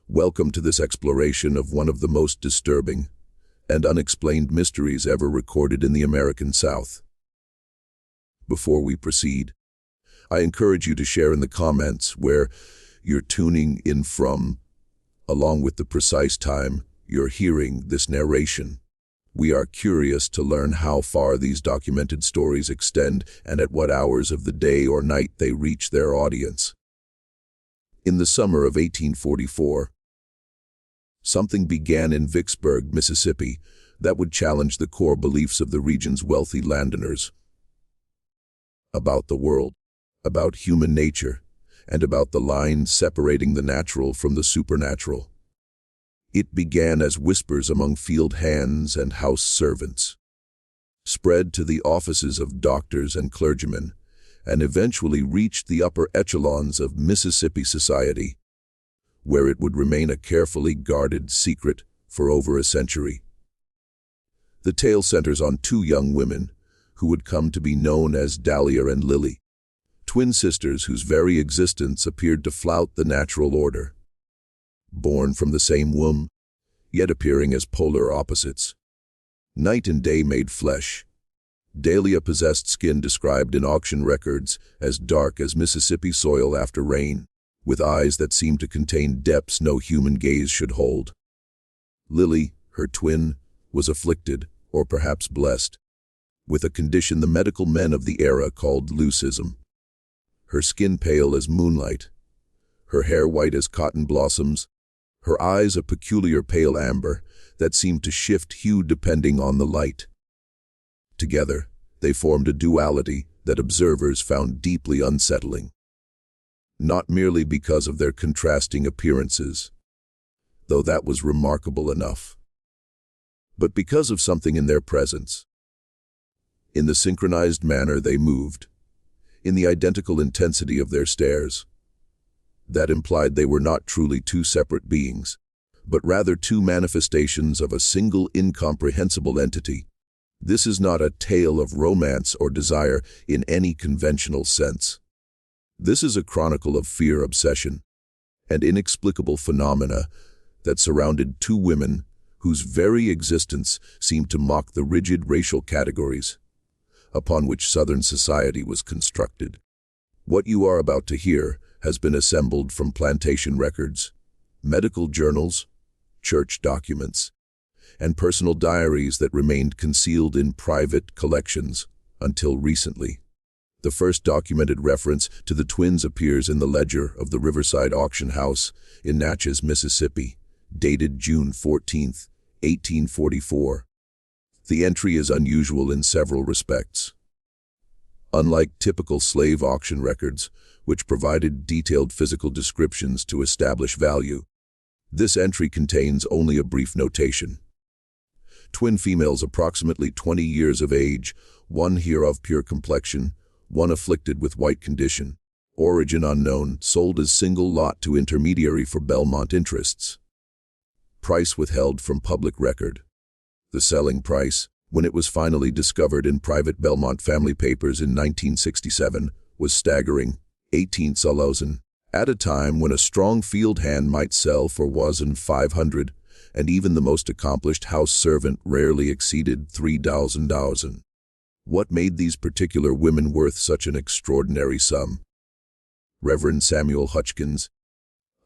Welcome to this exploration of one of the most disturbing and unexplained mysteries ever recorded in the American South. Before we proceed, I encourage you to share in the comments where you're tuning in from, along with the precise time you're hearing this narration. We are curious to learn how far these documented stories extend and at what hours of the day or night they reach their audience. In the summer of 1844, something began in Vicksburg, Mississippi, that would challenge the core beliefs of the region's wealthy landowners. About the world, about human nature, and about the line separating the natural from the supernatural. It began as whispers among field hands and house servants, spread to the offices of doctors and clergymen, and eventually reached the upper echelons of Mississippi society, where it would remain a carefully guarded secret for over a century. The tale centers on two young women who would come to be known as Dalia and Lily, twin sisters whose very existence appeared to flout the natural order. Born from the same womb, yet appearing as polar opposites. Night and day made flesh. Dalia possessed skin described in auction records as dark as Mississippi soil after rain, with eyes that seemed to contain depths no human gaze should hold. Lily, her twin, was afflicted, or perhaps blessed, with a condition the medical men of the era called leucism. Her skin pale as moonlight, her hair white as cotton blossoms, her eyes a peculiar pale amber that seemed to shift hue depending on the light. Together, they formed a duality that observers found deeply unsettling. Not merely because of their contrasting appearances, though that was remarkable enough, but because of something in their presence. In the synchronized manner they moved, in the identical intensity of their stares. That implied they were not truly two separate beings, but rather two manifestations of a single incomprehensible entity. This is not a tale of romance or desire in any conventional sense. This is a chronicle of fear, obsession, and inexplicable phenomena that surrounded two women whose very existence seemed to mock the rigid racial categories upon which Southern society was constructed. What you are about to hear has been assembled from plantation records, medical journals, church documents, and personal diaries that remained concealed in private collections until recently. The first documented reference to the twins appears in the ledger of the Riverside Auction House in Natchez, Mississippi, dated June 14, 1844. The entry is unusual in several respects. Unlike typical slave auction records, which provided detailed physical descriptions to establish value, this entry contains only a brief notation. Twin females approximately 20 years of age, one here of pure complexion, one afflicted with white condition, origin unknown, sold as single lot to intermediary for Belmont interests. Price withheld from public record. The selling price, when it was finally discovered in private Belmont family papers in 1967, was staggering, 18 $18,000, at a time when a strong field hand might sell for $1,500, and even the most accomplished house servant rarely exceeded $3,000. What made these particular women worth such an extraordinary sum? Reverend Samuel Hutchkins,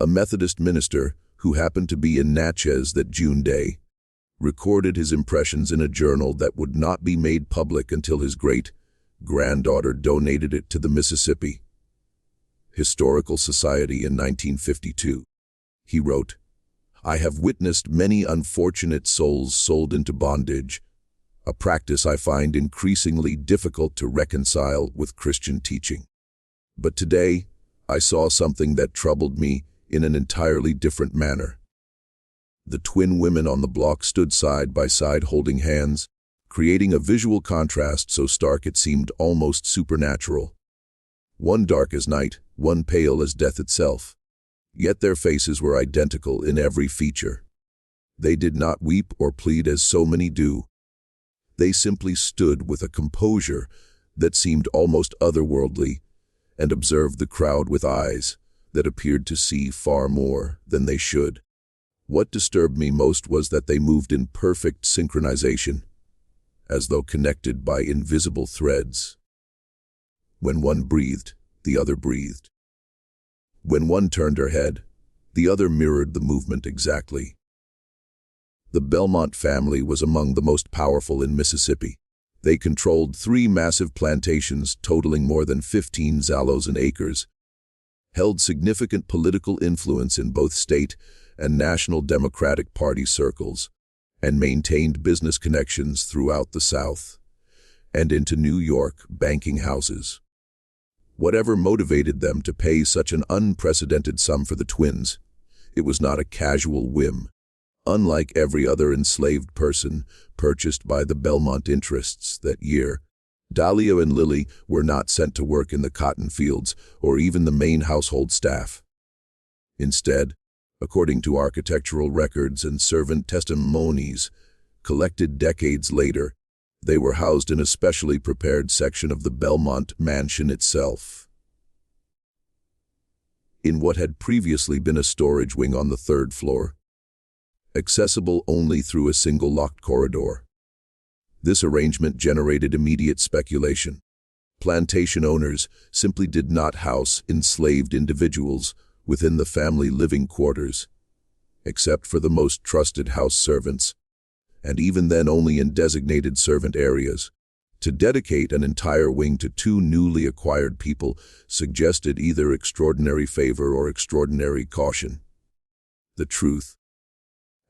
a Methodist minister who happened to be in Natchez that June day, recorded his impressions in a journal that would not be made public until his great-granddaughter donated it to the Mississippi Historical Society in 1952. He wrote, "I have witnessed many unfortunate souls sold into bondage, a practice I find increasingly difficult to reconcile with Christian teaching. But today, I saw something that troubled me in an entirely different manner." The twin women on the block stood side by side holding hands, creating a visual contrast so stark it seemed almost supernatural. One dark as night, one pale as death itself. Yet their faces were identical in every feature. They did not weep or plead as so many do. They simply stood with a composure that seemed almost otherworldly and observed the crowd with eyes that appeared to see far more than they should. What disturbed me most was that they moved in perfect synchronization, as though connected by invisible threads. When one breathed, the other breathed. When one turned her head, the other mirrored the movement exactly. The Belmont family was among the most powerful in Mississippi. They controlled 3 massive plantations totaling more than 15,000 acres, held significant political influence in both state and national Democratic Party circles, and maintained business connections throughout the South and into New York banking houses. Whatever motivated them to pay such an unprecedented sum for the twins, it was not a casual whim. Unlike every other enslaved person purchased by the Belmont interests that year, Dalia and Lily were not sent to work in the cotton fields or even the main household staff. Instead, according to architectural records and servant testimonies collected decades later, they were housed in a specially prepared section of the Belmont mansion itself, in what had previously been a storage wing on the 3rd floor, accessible only through a single locked corridor. This arrangement generated immediate speculation. Plantation owners simply did not house enslaved individuals within the family living quarters, except for the most trusted house servants, and even then only in designated servant areas. To dedicate an entire wing to 2 newly acquired people suggested either extraordinary favor or extraordinary caution. The truth,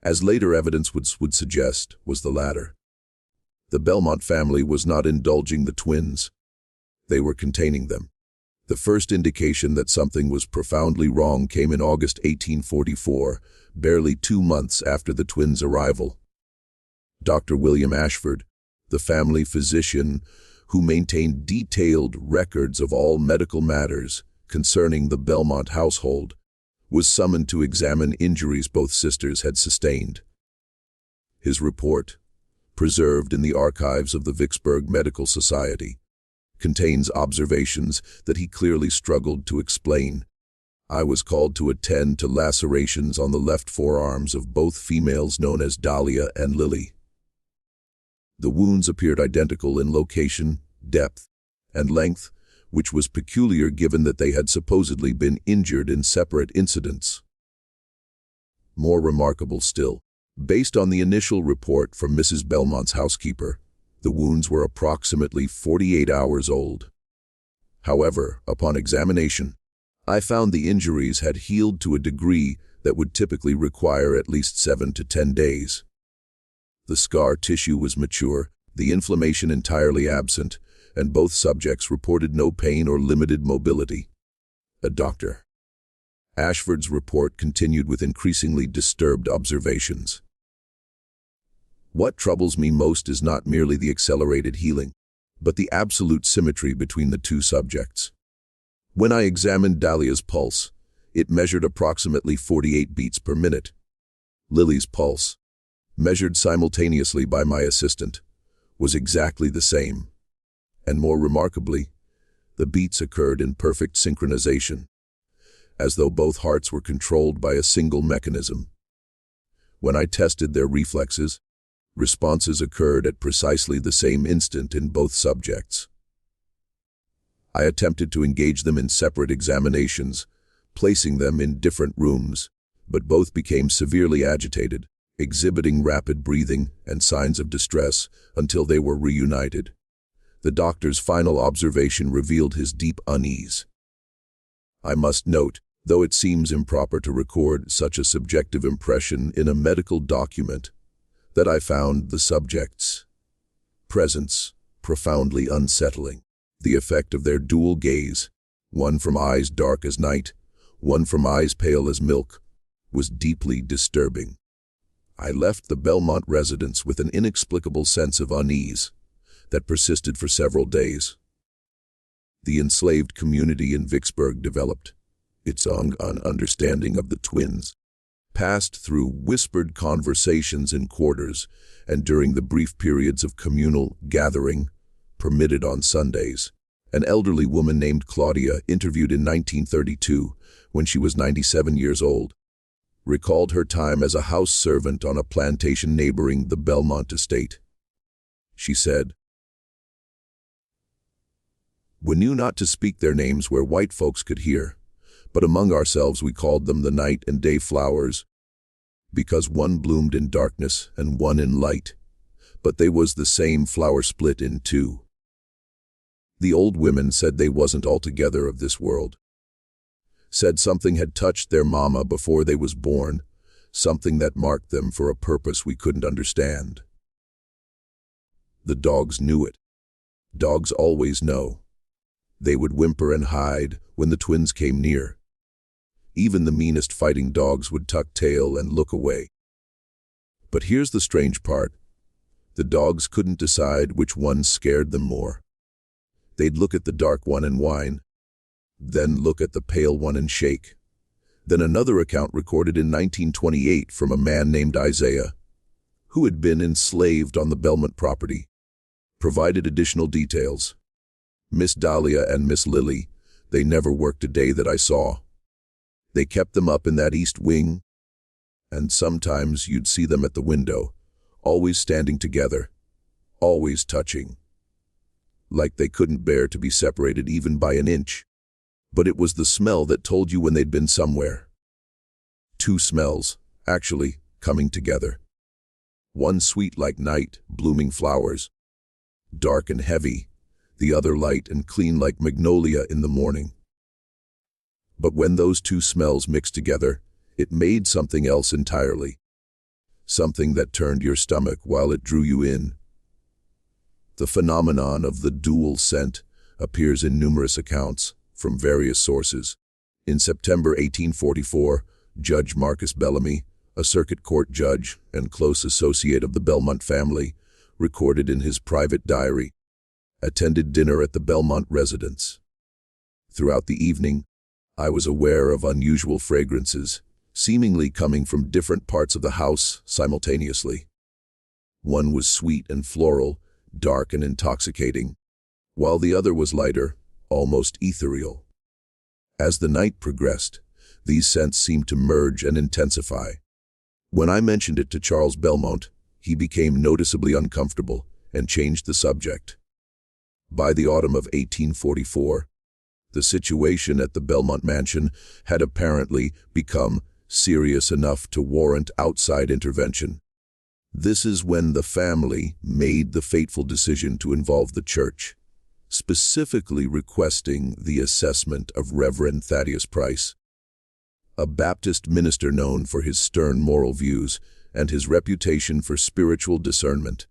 as later evidence would suggest, was the latter. The Belmont family was not indulging the twins. They were containing them. The first indication that something was profoundly wrong came in August 1844, barely 2 months after the twins' arrival. Dr. William Ashford, the family physician who maintained detailed records of all medical matters concerning the Belmont household, was summoned to examine injuries both sisters had sustained. His report, preserved in the archives of the Vicksburg Medical Society, contains observations that he clearly struggled to explain. I was called to attend to lacerations on the left forearms of both females known as Dalia and Lily. The wounds appeared identical in location, depth, and length, which was peculiar given that they had supposedly been injured in separate incidents. More remarkable still, based on the initial report from Mrs. Belmont's housekeeper, the wounds were approximately 48 hours old. However, upon examination, I found the injuries had healed to a degree that would typically require at least 7 to 10 days. The scar tissue was mature, the inflammation entirely absent, and both subjects reported no pain or limited mobility. A doctor. Ashford's report continued with increasingly disturbed observations. What troubles me most is not merely the accelerated healing, but the absolute symmetry between the 2 subjects. When I examined Dalia's pulse, it measured approximately 48 beats per minute. Lily's pulse, measured simultaneously by my assistant, was exactly the same. And more remarkably, the beats occurred in perfect synchronization, as though both hearts were controlled by a single mechanism. When I tested their reflexes, responses occurred at precisely the same instant in both subjects. I attempted to engage them in separate examinations, placing them in different rooms, but both became severely agitated, exhibiting rapid breathing and signs of distress until they were reunited. The doctor's final observation revealed his deep unease. I must note, though it seems improper to record such a subjective impression in a medical document, that I found the subject's presence profoundly unsettling. The effect of their dual gaze, one from eyes dark as night, one from eyes pale as milk, was deeply disturbing. I left the Belmont residence with an inexplicable sense of unease that persisted for several days. The enslaved community in Vicksburg developed its own understanding of the twins, passed through whispered conversations in quarters and during the brief periods of communal gathering permitted on Sundays. An elderly woman named Claudia, interviewed in 1932 when she was 97 years old, recalled her time as a house servant on a plantation neighboring the Belmont estate. She said, "We knew not to speak their names where white folks could hear, but among ourselves we called them the night and day flowers, because one bloomed in darkness and one in light, but they was the same flower split in two." The old women said they wasn't altogether of this world. Said something had touched their mama before they was born, something that marked them for a purpose we couldn't understand. The dogs knew it. Dogs always know. They would whimper and hide when the twins came near. Even the meanest fighting dogs would tuck tail and look away. But here's the strange part. The dogs couldn't decide which one scared them more. They'd look at the dark one and whine, then look at the pale one and shake. Then another account recorded in 1928 from a man named Isaiah, who had been enslaved on the Belmont property, provided additional details. Miss Dalia and Miss Lily, they never worked a day that I saw. They kept them up in that east wing, and sometimes you'd see them at the window, always standing together, always touching, like they couldn't bear to be separated even by an inch. But it was the smell that told you when they'd been somewhere. Two smells, actually, coming together. One sweet like night, blooming flowers, dark and heavy, the other light and clean like magnolia in the morning. But when those two smells mixed together, it made something else entirely. Something that turned your stomach while it drew you in. The phenomenon of the dual scent appears in numerous accounts from various sources. In September 1844, Judge Marcus Bellamy, a circuit court judge and close associate of the Belmont family, recorded in his private diary, attended dinner at the Belmont residence. Throughout the evening, I was aware of unusual fragrances, seemingly coming from different parts of the house simultaneously. One was sweet and floral, dark and intoxicating, while the other was lighter, almost ethereal. As the night progressed, these scents seemed to merge and intensify. When I mentioned it to Charles Belmont, he became noticeably uncomfortable and changed the subject. By the autumn of 1844, the situation at the Belmont mansion had apparently become serious enough to warrant outside intervention. This is when the family made the fateful decision to involve the church, specifically requesting the assessment of Reverend Thaddeus Price, a Baptist minister known for his stern moral views and his reputation for spiritual discernment.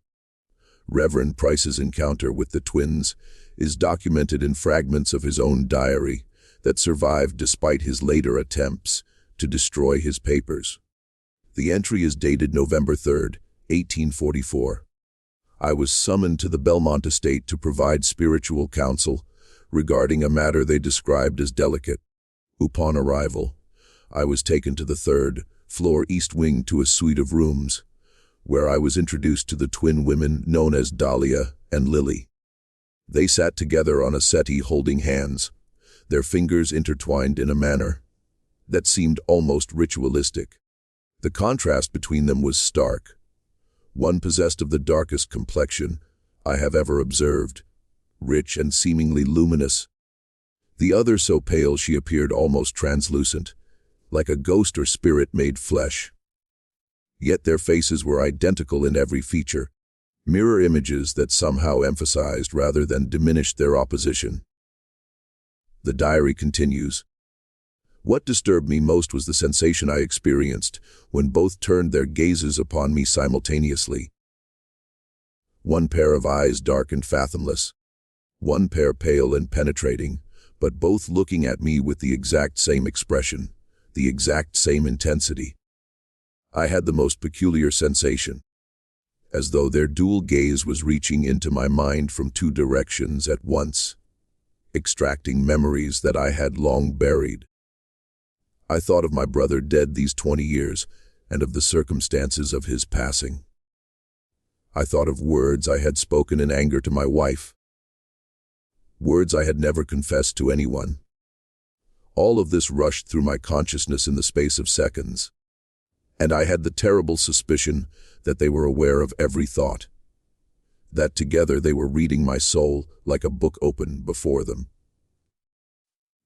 Reverend Price's encounter with the twins is documented in fragments of his own diary that survived despite his later attempts to destroy his papers. The entry is dated November 3, 1844. I was summoned to the Belmont estate to provide spiritual counsel regarding a matter they described as delicate. Upon arrival, I was taken to the third-floor east wing to a suite of rooms, where I was introduced to the twin women known as Dalia and Lily. They sat together on a settee holding hands, their fingers intertwined in a manner that seemed almost ritualistic. The contrast between them was stark. One possessed of the darkest complexion I have ever observed, rich and seemingly luminous. The other so pale she appeared almost translucent, like a ghost or spirit made flesh. Yet their faces were identical in every feature, mirror images that somehow emphasized rather than diminished their opposition. The diary continues. What disturbed me most was the sensation I experienced when both turned their gazes upon me simultaneously. One pair of eyes dark and fathomless, one pair pale and penetrating, but both looking at me with the exact same expression, the exact same intensity. I had the most peculiar sensation, as though their dual gaze was reaching into my mind from two directions at once, extracting memories that I had long buried. I thought of my brother dead these 20 years and of the circumstances of his passing. I thought of words I had spoken in anger to my wife, words I had never confessed to anyone. All of this rushed through my consciousness in the space of seconds. And I had the terrible suspicion that they were aware of every thought, that together they were reading my soul like a book open before them.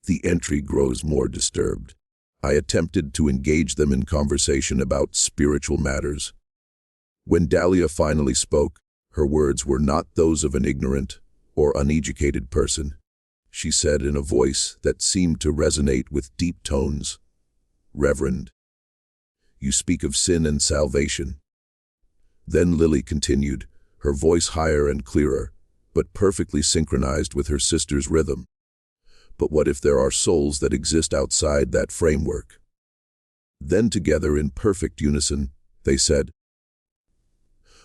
The entry grows more disturbed. I attempted to engage them in conversation about spiritual matters. When Dalia finally spoke, her words were not those of an ignorant or uneducated person. She said in a voice that seemed to resonate with deep tones, "Reverend, you speak of sin and salvation." Then Lily continued, her voice higher and clearer, but perfectly synchronized with her sister's rhythm. "But what if there are souls that exist outside that framework?" Then together in perfect unison, they said,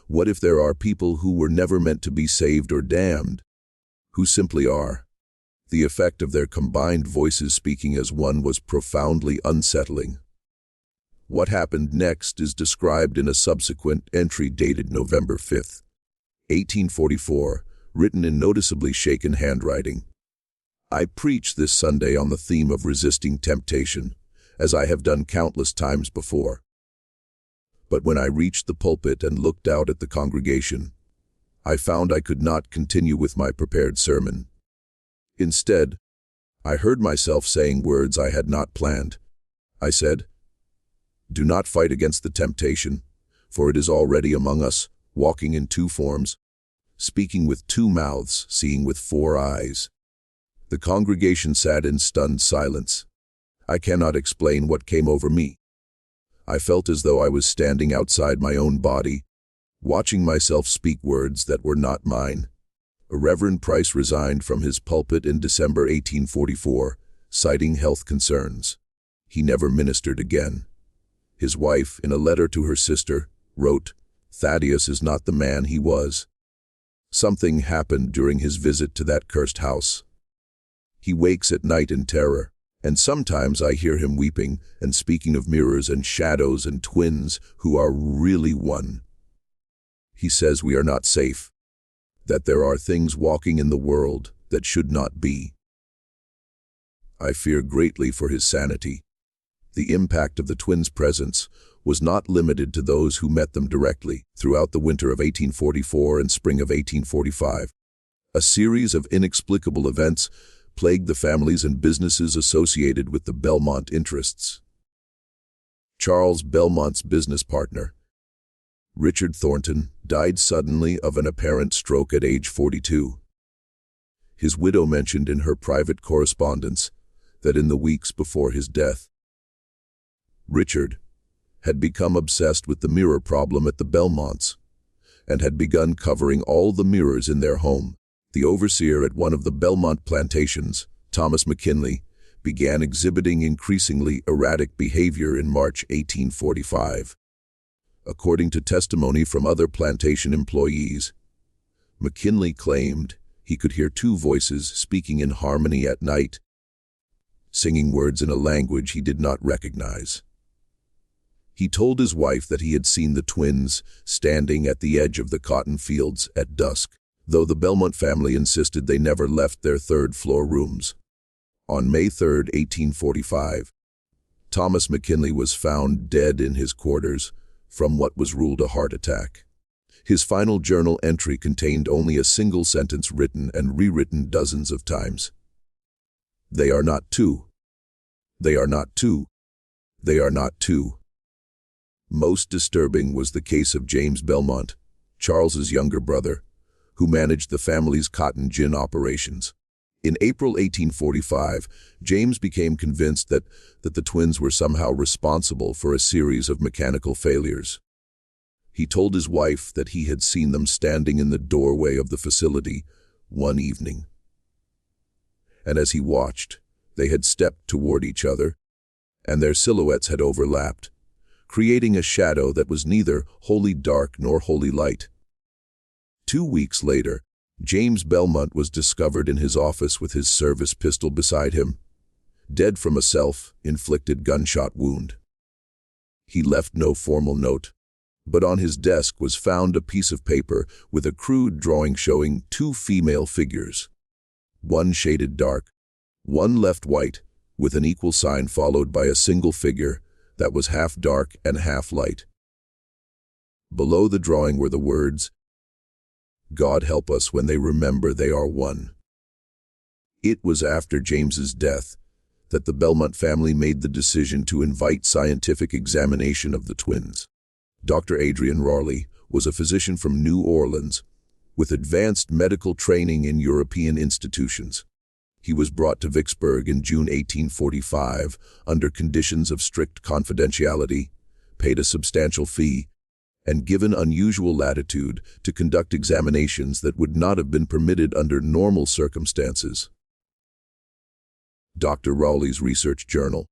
"What if there are people who were never meant to be saved or damned, who simply are?" The effect of their combined voices speaking as one was profoundly unsettling. What happened next is described in a subsequent entry dated November 5th, 1844, written in noticeably shaken handwriting. "I preach this Sunday on the theme of resisting temptation, as I have done countless times before. But when I reached the pulpit and looked out at the congregation, I found I could not continue with my prepared sermon. Instead, I heard myself saying words I had not planned. I said, 'Do not fight against the temptation, for it is already among us, walking in two forms, speaking with two mouths, seeing with four eyes.' The congregation sat in stunned silence. I cannot explain what came over me. I felt as though I was standing outside my own body, watching myself speak words that were not mine." Reverend Price resigned from his pulpit in December 1844, citing health concerns. He never ministered again. His wife, in a letter to her sister, wrote, "Thaddeus is not the man he was. Something happened during his visit to that cursed house. He wakes at night in terror, and sometimes I hear him weeping and speaking of mirrors and shadows and twins who are really one. He says we are not safe, that there are things walking in the world that should not be. I fear greatly for his sanity." The impact of the twins' presence was not limited to those who met them directly. Throughout the winter of 1844 and spring of 1845, a series of inexplicable events plagued the families and businesses associated with the Belmont interests. Charles Belmont's business partner, Richard Thornton, died suddenly of an apparent stroke at age 42. His widow mentioned in her private correspondence that in the weeks before his death, Richard had become obsessed with the mirror problem at the Belmonts and had begun covering all the mirrors in their home. The overseer at one of the Belmont plantations, Thomas McKinley, began exhibiting increasingly erratic behavior in March 1845. According to testimony from other plantation employees, McKinley claimed he could hear two voices speaking in harmony at night, singing words in a language he did not recognize. He told his wife that he had seen the twins standing at the edge of the cotton fields at dusk, though the Belmont family insisted they never left their third-floor rooms. On May 3, 1845, Thomas McKinley was found dead in his quarters from what was ruled a heart attack. His final journal entry contained only a single sentence written and rewritten dozens of times. "They are not two. They are not two. They are not two." Most disturbing was the case of James Belmont, Charles's younger brother, who managed the family's cotton gin operations. In April 1845, James became convinced that the twins were somehow responsible for a series of mechanical failures. He told his wife that he had seen them standing in the doorway of the facility one evening. And as he watched, they had stepped toward each other, and their silhouettes had overlapped, creating a shadow that was neither wholly dark nor wholly light. 2 weeks later, James Belmont was discovered in his office with his service pistol beside him, dead from a self-inflicted gunshot wound. He left no formal note, but on his desk was found a piece of paper with a crude drawing showing two female figures, one shaded dark, one left white, with an equal sign followed by a single figure that was half dark and half light. Below the drawing were the words, "God help us when they remember they are one." It was after James's death that the Belmont family made the decision to invite scientific examination of the twins. Dr. Adrian Raleigh was a physician from New Orleans with advanced medical training in European institutions. He was brought to Vicksburg in June 1845 under conditions of strict confidentiality, paid a substantial fee, and given unusual latitude to conduct examinations that would not have been permitted under normal circumstances. Dr. Raleigh's research journal,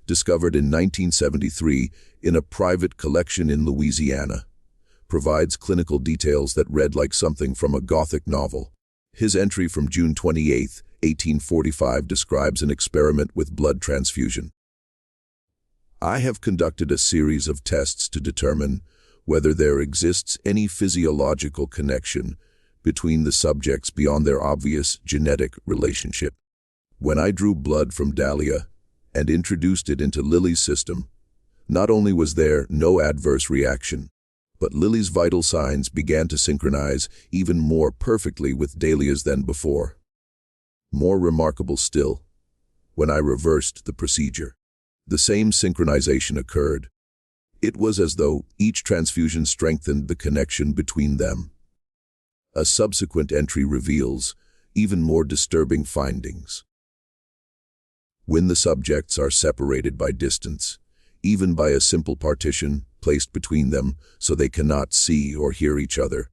discovered in 1973 in a private collection in Louisiana, provides clinical details that read like something from a Gothic novel. His entry from June 28, 1845 describes an experiment with blood transfusion. "I have conducted a series of tests to determine whether there exists any physiological connection between the subjects beyond their obvious genetic relationship. When I drew blood from Dalia and introduced it into Lily's system, not only was there no adverse reaction, but Lily's vital signs began to synchronize even more perfectly with Dalia's than before. More remarkable still, when I reversed the procedure, the same synchronization occurred. It was as though each transfusion strengthened the connection between them." A subsequent entry reveals even more disturbing findings. When the subjects are separated by distance, even by a simple partition placed between them so they cannot see or hear each other,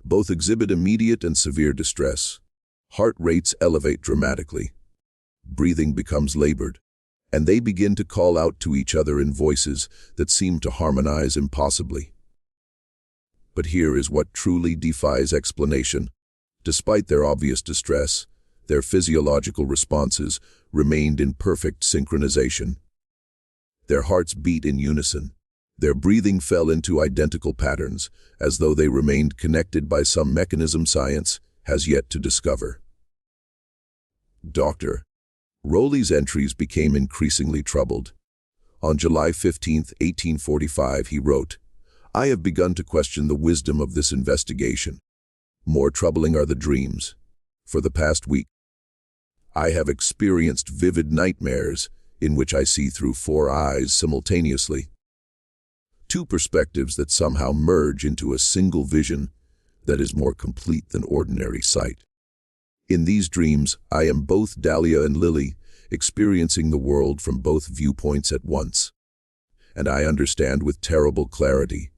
both exhibit immediate and severe distress. Heart rates elevate dramatically. Breathing becomes labored, and they begin to call out to each other in voices that seem to harmonize impossibly. But here is what truly defies explanation. Despite their obvious distress, their physiological responses remained in perfect synchronization. Their hearts beat in unison. Their breathing fell into identical patterns, as though they remained connected by some mechanism science has yet to discover. Dr. Raleigh's entries became increasingly troubled. On July 15, 1845, he wrote, "I have begun to question the wisdom of this investigation. More troubling are the dreams. For the past week, I have experienced vivid nightmares in which I see through 4 eyes simultaneously. 2 perspectives that somehow merge into a single vision that is more complete than ordinary sight. In these dreams, I am both Dalia and Lily, experiencing the world from both viewpoints at once. And I understand with terrible clarity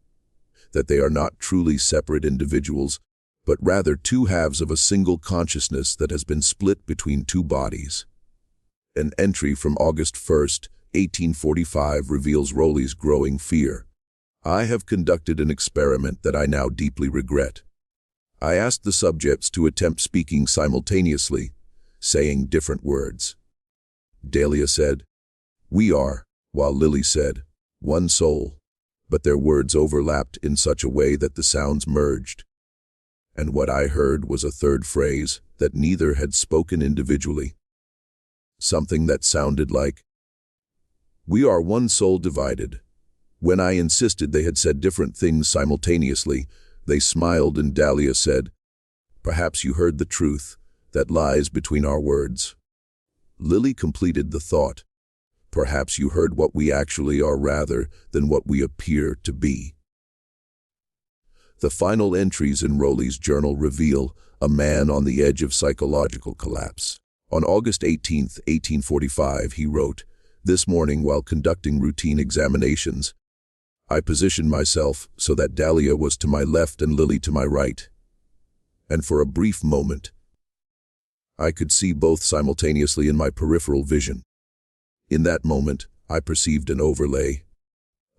that they are not truly separate individuals, but rather 2 halves of a single consciousness that has been split between 2 bodies." An entry from August 1, 1845 reveals Raleigh's growing fear. "I have conducted an experiment that I now deeply regret. I asked the subjects to attempt speaking simultaneously, saying different words. Dalia said, 'We are,' while Lily said, 'One soul,' but their words overlapped in such a way that the sounds merged. And what I heard was a third phrase that neither had spoken individually. Something that sounded like, 'We are one soul divided.' When I insisted they had said different things simultaneously, they smiled and Dalia said, 'Perhaps you heard the truth that lies between our words.' Lily completed the thought, 'Perhaps you heard what we actually are rather than what we appear to be.'" The final entries in Raleigh's journal reveal a man on the edge of psychological collapse. On August 18, 1845, he wrote, "This morning, while conducting routine examinations, I positioned myself so that Dalia was to my left and Lily to my right. And for a brief moment, I could see both simultaneously in my peripheral vision. In that moment, I perceived an overlay,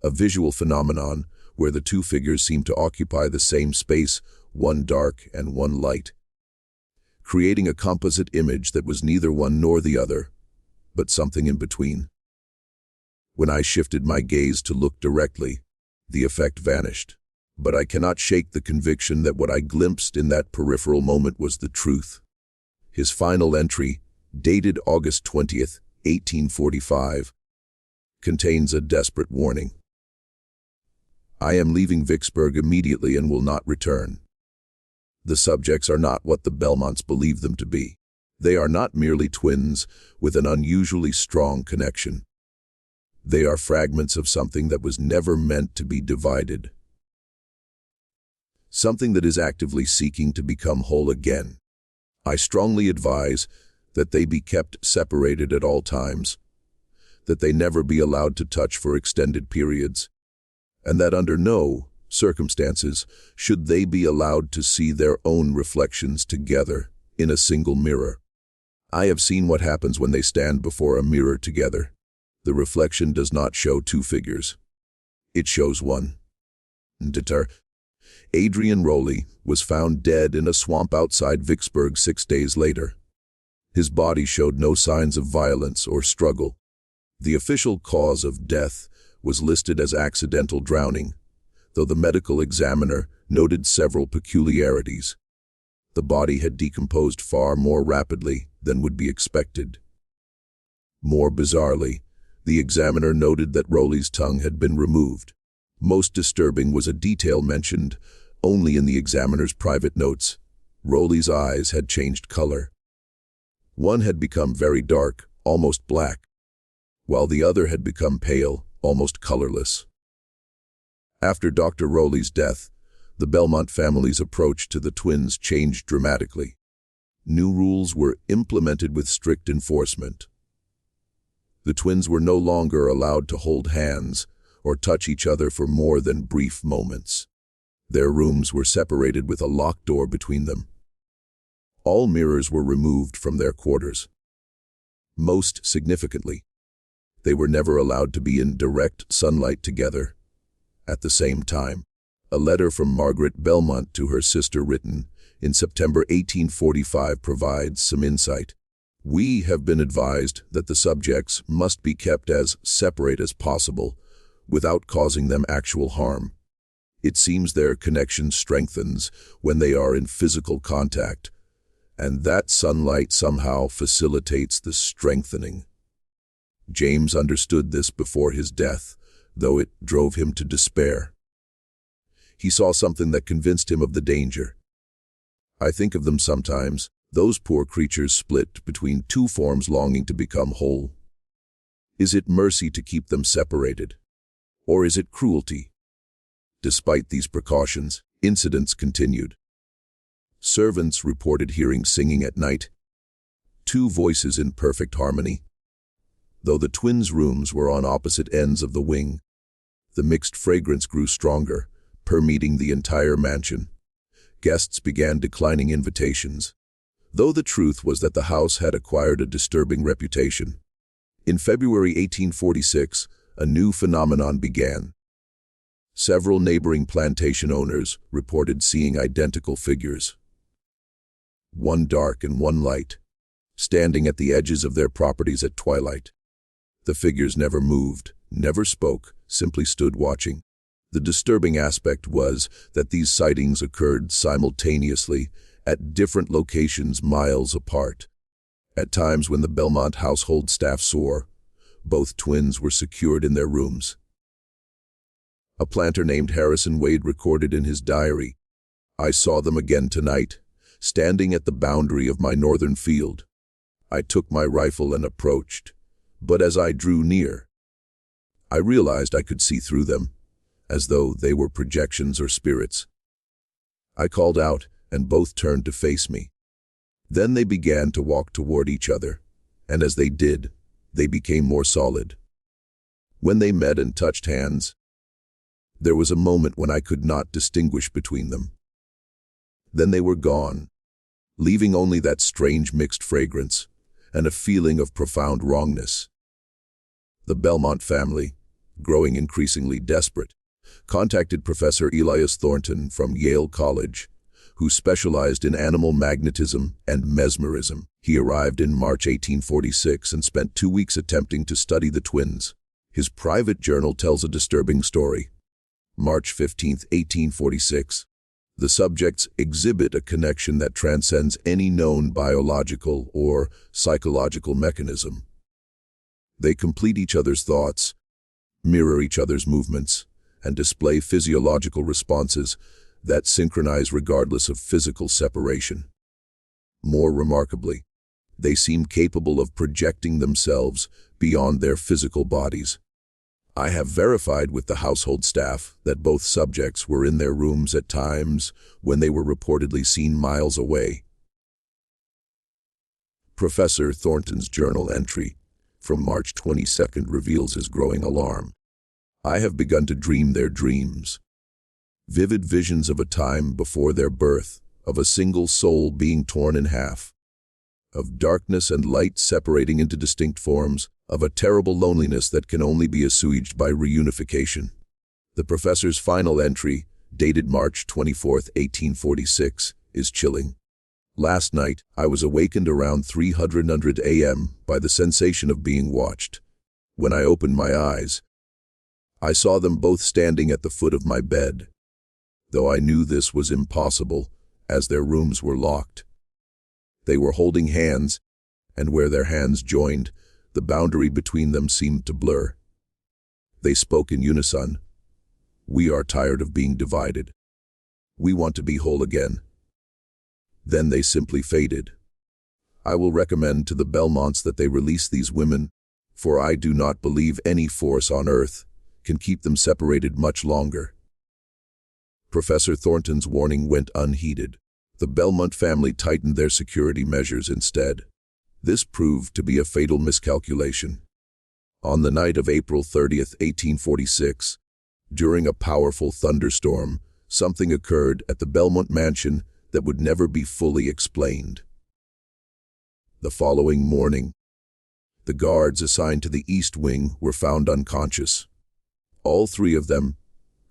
a visual phenomenon where the 2 figures seemed to occupy the same space, one dark and one light, creating a composite image that was neither one nor the other, but something in between. When I shifted my gaze to look directly, the effect vanished, but I cannot shake the conviction that what I glimpsed in that peripheral moment was the truth." His final entry, dated August 20, 1845, contains a desperate warning. I am leaving Vicksburg immediately and will not return. The subjects are not what the Belmonts believe them to be. They are not merely twins with an unusually strong connection. They are fragments of something that was never meant to be divided. Something that is actively seeking to become whole again. I strongly advise that they be kept separated at all times, that they never be allowed to touch for extended periods, and that under no circumstances should they be allowed to see their own reflections together in a single mirror. I have seen what happens when they stand before a mirror together. The reflection does not show two figures. It shows one. Adrian Rowley was found dead in a swamp outside Vicksburg 6 days later. His body showed no signs of violence or struggle. The official cause of death was listed as accidental drowning, though the medical examiner noted several peculiarities. The body had decomposed far more rapidly than would be expected. More bizarrely, the examiner noted that Rowley's tongue had been removed. Most disturbing was a detail mentioned only in the examiner's private notes. Rowley's eyes had changed color. One had become very dark, almost black, while the other had become pale, almost colorless. After Dr. Rowley's death, the Belmont family's approach to the twins changed dramatically. New rules were implemented with strict enforcement. The twins were no longer allowed to hold hands or touch each other for more than brief moments. Their rooms were separated with a locked door between them. All mirrors were removed from their quarters. Most significantly, they were never allowed to be in direct sunlight together at the same time. A letter from Margaret Belmont to her sister written in September 1845 provides some insight. We have been advised that the subjects must be kept as separate as possible without causing them actual harm. It seems their connection strengthens when they are in physical contact, and that sunlight somehow facilitates the strengthening. James understood this before his death, though it drove him to despair. He saw something that convinced him of the danger. I think of them sometimes, those poor creatures split between two forms longing to become whole. Is it mercy to keep them separated? Or is it cruelty? Despite these precautions, incidents continued. Servants reported hearing singing at night, two voices in perfect harmony. Though the twins' rooms were on opposite ends of the wing, the mixed fragrance grew stronger, permeating the entire mansion. Guests began declining invitations, though the truth was that the house had acquired a disturbing reputation. In February 1846, a new phenomenon began. Several neighboring plantation owners reported seeing identical figures, one dark and one light, standing at the edges of their properties at twilight. The figures never moved, never spoke, simply stood watching. The disturbing aspect was that these sightings occurred simultaneously at different locations miles apart. At times when the Belmont household staff saw, both twins were secured in their rooms. A planter named Harrison Wade recorded in his diary, "I saw them again tonight, standing at the boundary of my northern field. I took my rifle and approached, but as I drew near, I realized I could see through them, as though they were projections or spirits. I called out, and both turned to face me. Then they began to walk toward each other, and as they did, they became more solid. When they met and touched hands, there was a moment when I could not distinguish between them. Then they were gone, leaving only that strange mixed fragrance and a feeling of profound wrongness." The Belmont family, growing increasingly desperate, contacted Professor Elias Thornton from Yale College, who specialized in animal magnetism and mesmerism. He arrived in March 1846 and spent 2 weeks attempting to study the twins. His private journal tells a disturbing story. March 15, 1846. The subjects exhibit a connection that transcends any known biological or psychological mechanism. They complete each other's thoughts, mirror each other's movements, and display physiological responses that synchronize regardless of physical separation. More remarkably, they seem capable of projecting themselves beyond their physical bodies. I have verified with the household staff that both subjects were in their rooms at times when they were reportedly seen miles away. Professor Thornton's journal entry from March 22nd reveals his growing alarm. I have begun to dream their dreams. Vivid visions of a time before their birth, of a single soul being torn in half, of darkness and light separating into distinct forms, of a terrible loneliness that can only be assuaged by reunification. The professor's final entry, dated March 24, 1846, is chilling. Last night, I was awakened around 300 a.m. by the sensation of being watched. When I opened my eyes, I saw them both standing at the foot of my bed, though I knew this was impossible, as their rooms were locked. They were holding hands, and where their hands joined, the boundary between them seemed to blur. They spoke in unison. "We are tired of being divided. We want to be whole again." Then they simply faded. I will recommend to the Belmonts that they release these women, for I do not believe any force on earth can keep them separated much longer. Professor Thornton's warning went unheeded. The Belmont family tightened their security measures instead. This proved to be a fatal miscalculation. On the night of April 30th, 1846, during a powerful thunderstorm, something occurred at the Belmont mansion that would never be fully explained. The following morning, the guards assigned to the East Wing were found unconscious. All three of them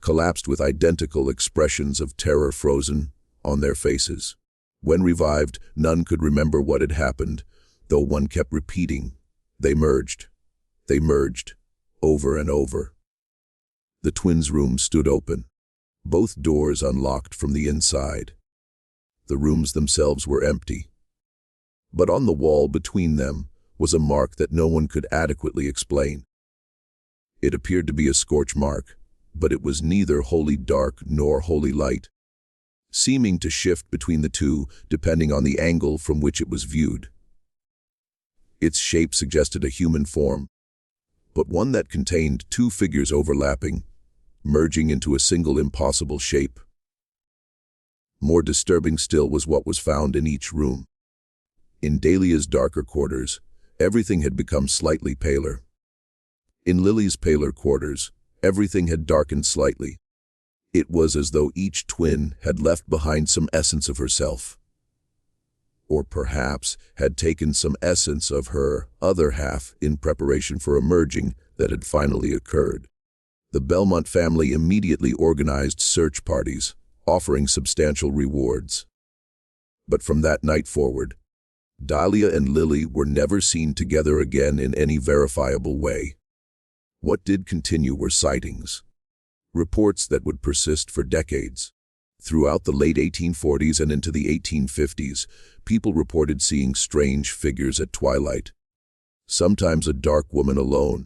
collapsed with identical expressions of terror frozen on their faces. When revived, none could remember what had happened, though one kept repeating, "They merged. They merged," over and over. The twins' rooms stood open, both doors unlocked from the inside. The rooms themselves were empty, but on the wall between them was a mark that no one could adequately explain. It appeared to be a scorch mark, but it was neither wholly dark nor wholly light, seeming to shift between the two depending on the angle from which it was viewed. Its shape suggested a human form, but one that contained two figures overlapping, merging into a single impossible shape. More disturbing still was what was found in each room. In Dalia's darker quarters, everything had become slightly paler. In Lily's paler quarters, everything had darkened slightly. It was as though each twin had left behind some essence of herself, or perhaps had taken some essence of her other half in preparation for a merging that had finally occurred. The Belmont family immediately organized search parties, offering substantial rewards. But from that night forward, Dalia and Lily were never seen together again in any verifiable way. What did continue were sightings, reports that would persist for decades. Throughout the late 1840s and into the 1850s, people reported seeing strange figures at twilight. Sometimes a dark woman alone,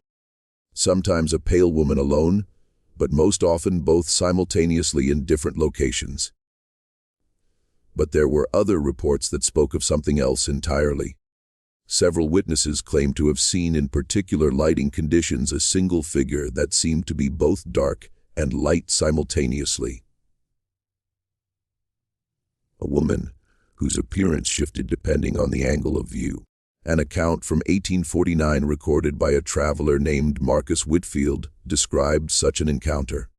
sometimes a pale woman alone, but most often both simultaneously in different locations. But there were other reports that spoke of something else entirely. Several witnesses claimed to have seen in particular lighting conditions a single figure that seemed to be both dark and light simultaneously. A woman whose appearance shifted depending on the angle of view. An account from 1849 recorded by a traveler named Marcus Whitfield described such an encounter.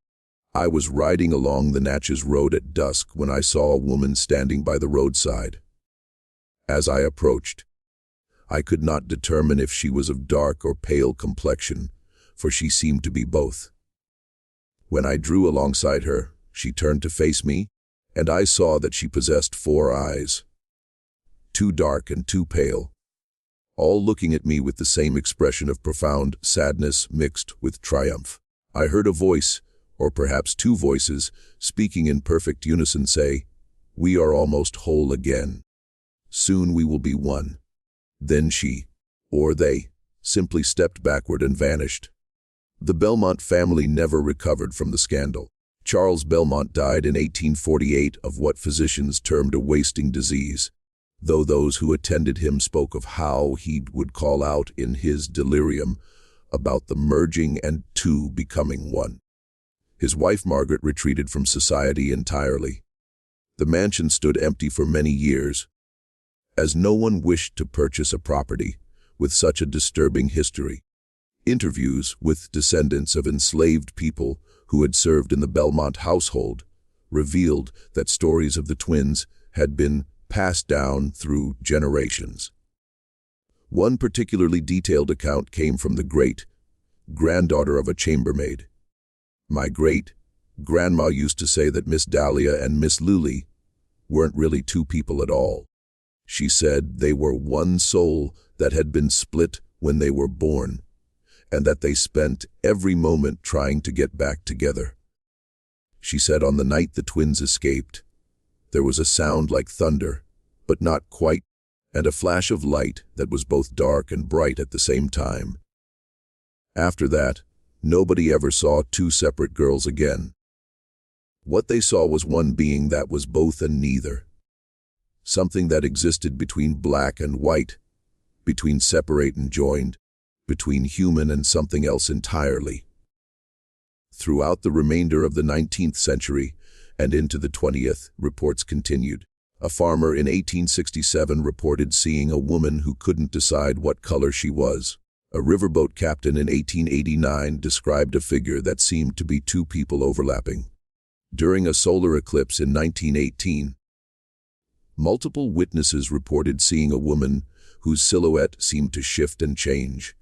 "I was riding along the Natchez Road at dusk when I saw a woman standing by the roadside. As I approached, I could not determine if she was of dark or pale complexion, for she seemed to be both. When I drew alongside her, she turned to face me, and I saw that she possessed 4 eyes, 2 dark and 2 pale, all looking at me with the same expression of profound sadness mixed with triumph. I heard a voice, or perhaps 2 voices, speaking in perfect unison say, 'We are almost whole again. Soon we will be one.' Then she, or they, simply stepped backward and vanished. The Belmont family never recovered from the scandal. Charles Belmont died in 1848 of what physicians termed a wasting disease, though those who attended him spoke of how he would call out in his delirium about the merging and two becoming one. His wife Margaret retreated from society entirely. The mansion stood empty for many years, as no one wished to purchase a property with such a disturbing history. Interviews with descendants of enslaved people who had served in the Belmont household revealed that stories of the twins had been passed down through generations. One particularly detailed account came from the great-granddaughter of a chambermaid. My great-grandma used to say that Miss Dalia and Miss Lily weren't really two people at all. She said they were one soul that had been split when they were born, and that they spent every moment trying to get back together. She said on the night the twins escaped, there was a sound like thunder, but not quite, and a flash of light that was both dark and bright at the same time. After that, nobody ever saw two separate girls again. What they saw was one being that was both and neither. Something that existed between black and white, between separate and joined, between human and something else entirely. Throughout the remainder of the 19th century and into the 20th, reports continued. A farmer in 1867 reported seeing a woman who couldn't decide what color she was. A riverboat captain in 1889 described a figure that seemed to be two people overlapping. During a solar eclipse in 1918, multiple witnesses reported seeing a woman whose silhouette seemed to shift and change,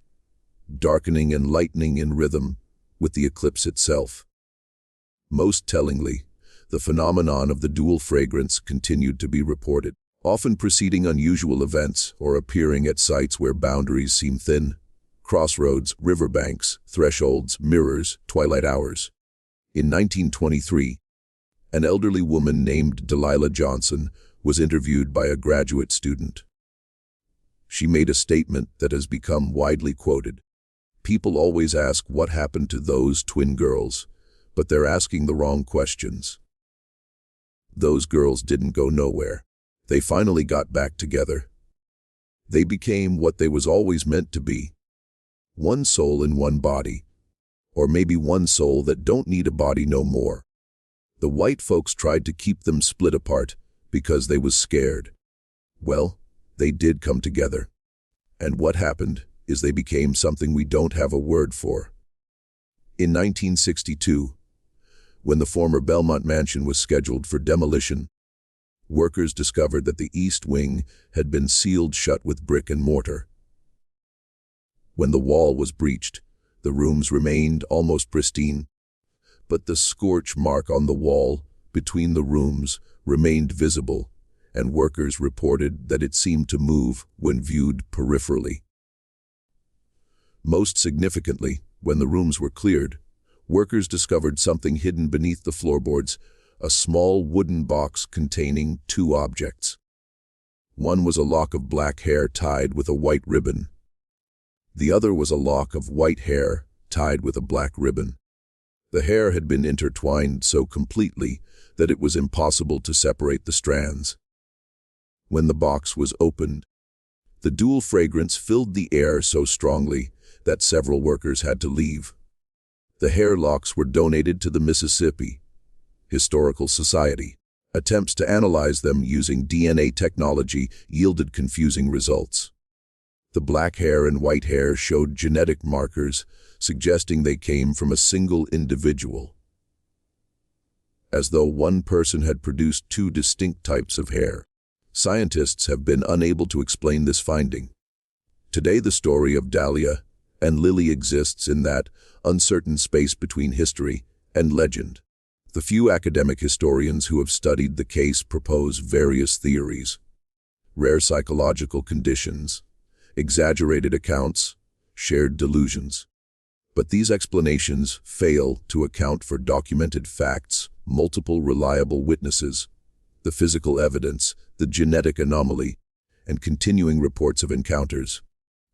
darkening and lightening in rhythm with the eclipse itself. Most tellingly, the phenomenon of the dual fragrance continued to be reported, often preceding unusual events or appearing at sites where boundaries seem thin: crossroads, riverbanks, thresholds, mirrors, twilight hours. In 1923, an elderly woman named Delilah Johnson was interviewed by a graduate student. She made a statement that has become widely quoted. People always ask what happened to those twin girls, but they're asking the wrong questions. Those girls didn't go nowhere. They finally got back together. They became what they was always meant to be. One soul in one body. Or maybe one soul that don't need a body no more. The white folks tried to keep them split apart because they was scared. Well, they did come together. And what happened is they became something we don't have a word for. In 1962, when the former Belmont mansion was scheduled for demolition, workers discovered that the east wing had been sealed shut with brick and mortar. When the wall was breached, the rooms remained almost pristine, but the scorch mark on the wall between the rooms remained visible, and workers reported that it seemed to move when viewed peripherally. Most significantly, when the rooms were cleared, workers discovered something hidden beneath the floorboards, a small wooden box containing two objects. One was a lock of black hair tied with a white ribbon. The other was a lock of white hair tied with a black ribbon. The hair had been intertwined so completely that it was impossible to separate the strands. When the box was opened, the dual fragrance filled the air so strongly that several workers had to leave. The hair locks were donated to the Mississippi Historical Society. Attempts to analyze them using DNA technology yielded confusing results. The black hair and white hair showed genetic markers suggesting they came from a single individual, as though one person had produced two distinct types of hair. Scientists have been unable to explain this finding. Today, the story of Dalia and Lily exists in that uncertain space between history and legend. The few academic historians who have studied the case propose various theories: rare psychological conditions, exaggerated accounts, shared delusions. But these explanations fail to account for documented facts, multiple reliable witnesses, the physical evidence, the genetic anomaly, and continuing reports of encounters.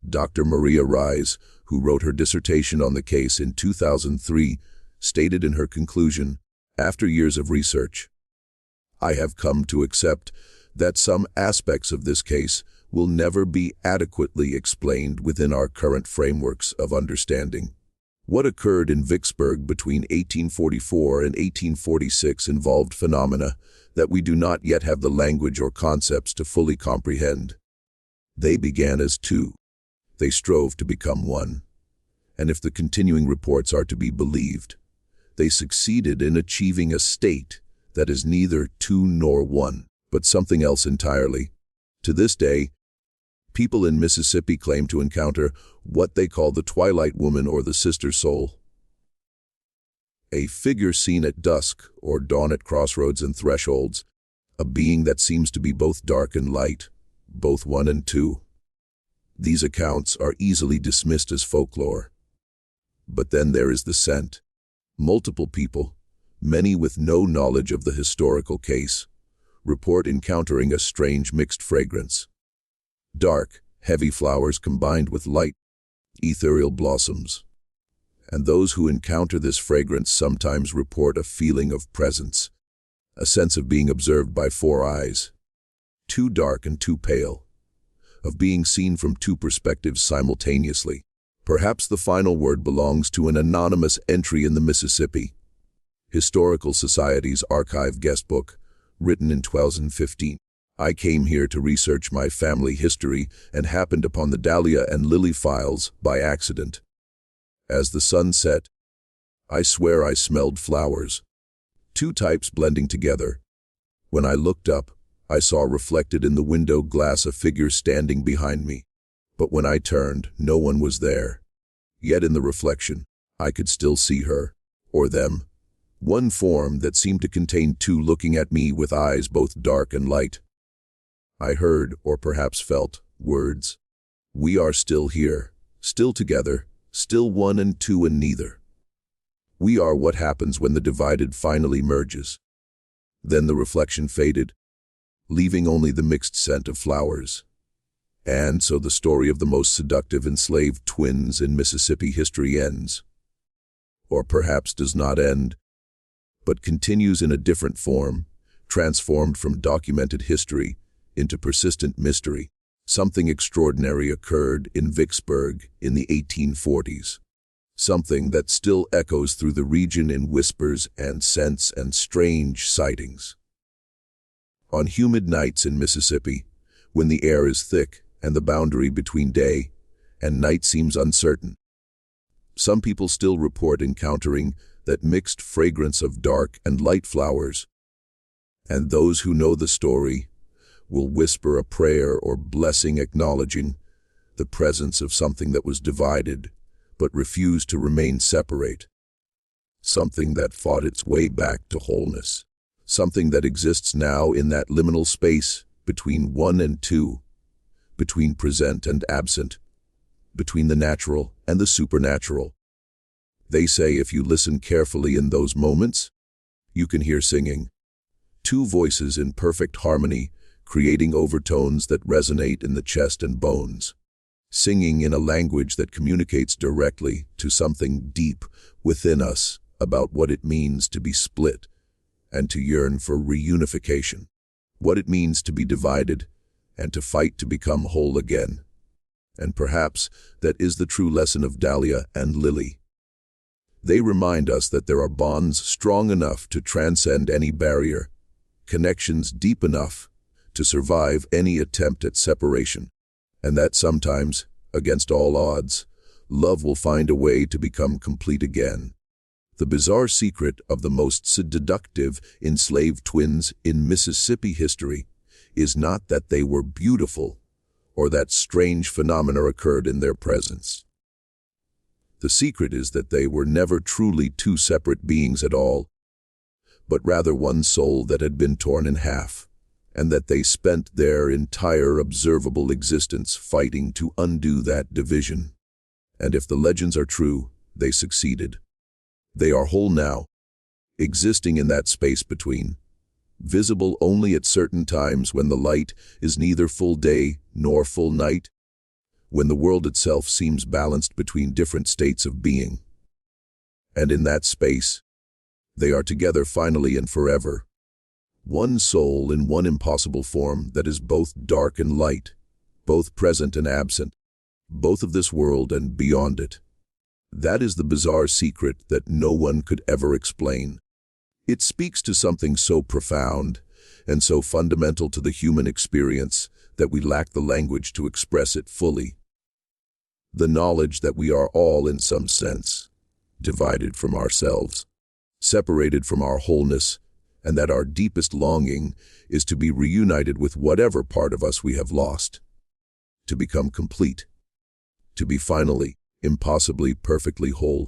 Dr. Maria Rise, who wrote her dissertation on the case in 2003, stated in her conclusion, after years of research, "I have come to accept that some aspects of this case will never be adequately explained within our current frameworks of understanding. What occurred in Vicksburg between 1844 and 1846 involved phenomena that we do not yet have the language or concepts to fully comprehend. They began as two. They strove to become one. And if the continuing reports are to be believed, they succeeded in achieving a state that is neither two nor one, but something else entirely. To this day, people in Mississippi claim to encounter what they call the Twilight Woman or the Sister Soul. A figure seen at dusk or dawn at crossroads and thresholds, a being that seems to be both dark and light, both one and two. These accounts are easily dismissed as folklore. But then there is the scent. Multiple people, many with no knowledge of the historical case, report encountering a strange mixed fragrance. Dark, heavy flowers combined with light, ethereal blossoms. And those who encounter this fragrance sometimes report a feeling of presence, a sense of being observed by four eyes, too dark and too pale, of being seen from two perspectives simultaneously. Perhaps the final word belongs to an anonymous entry in the Mississippi Historical Society's archive guestbook, written in 2015. I came here to research my family history and happened upon the Dalia and Lily files by accident. As the sun set, I swear I smelled flowers, two types blending together. When I looked up, I saw reflected in the window glass a figure standing behind me. But when I turned, no one was there. Yet in the reflection, I could still see her, or them, one form that seemed to contain two looking at me with eyes both dark and light. I heard, or perhaps felt, words. We are still here, still together, still one and two and neither. We are what happens when the divided finally merges. Then the reflection faded, leaving only the mixed scent of flowers. And so the story of the most seductive enslaved twins in Mississippi history ends. Or perhaps does not end, but continues in a different form, transformed from documented history into persistent mystery. Something extraordinary occurred in Vicksburg in the 1840s. Something that still echoes through the region in whispers and scents and strange sightings. On humid nights in Mississippi, when the air is thick and the boundary between day and night seems uncertain, some people still report encountering that mixed fragrance of dark and light flowers. And those who know the story will whisper a prayer or blessing acknowledging the presence of something that was divided but refused to remain separate. Something that fought its way back to wholeness. Something that exists now in that liminal space between one and two, between present and absent, between the natural and the supernatural. They say if you listen carefully in those moments, you can hear singing. Two voices in perfect harmony, creating overtones that resonate in the chest and bones. Singing in a language that communicates directly to something deep within us about what it means to be split and to yearn for reunification. What it means to be divided and to fight to become whole again. And perhaps that is the true lesson of Dalia and Lily. They remind us that there are bonds strong enough to transcend any barrier, connections deep enough to survive any attempt at separation, and that sometimes, against all odds, love will find a way to become complete again. The bizarre secret of the most seductive enslaved twins in Mississippi history is not that they were beautiful or that strange phenomena occurred in their presence. The secret is that they were never truly two separate beings at all, but rather one soul that had been torn in half, and that they spent their entire observable existence fighting to undo that division. And if the legends are true, they succeeded. They are whole now, existing in that space between, visible only at certain times when the light is neither full day nor full night, when the world itself seems balanced between different states of being. And in that space, they are together finally and forever. One soul in one impossible form that is both dark and light, both present and absent, both of this world and beyond it. That is the bizarre secret that no one could ever explain. It speaks to something so profound and so fundamental to the human experience that we lack the language to express it fully. The knowledge that we are all, in some sense, divided from ourselves, separated from our wholeness, and that our deepest longing is to be reunited with whatever part of us we have lost, to become complete, to be finally, impossibly, perfectly whole.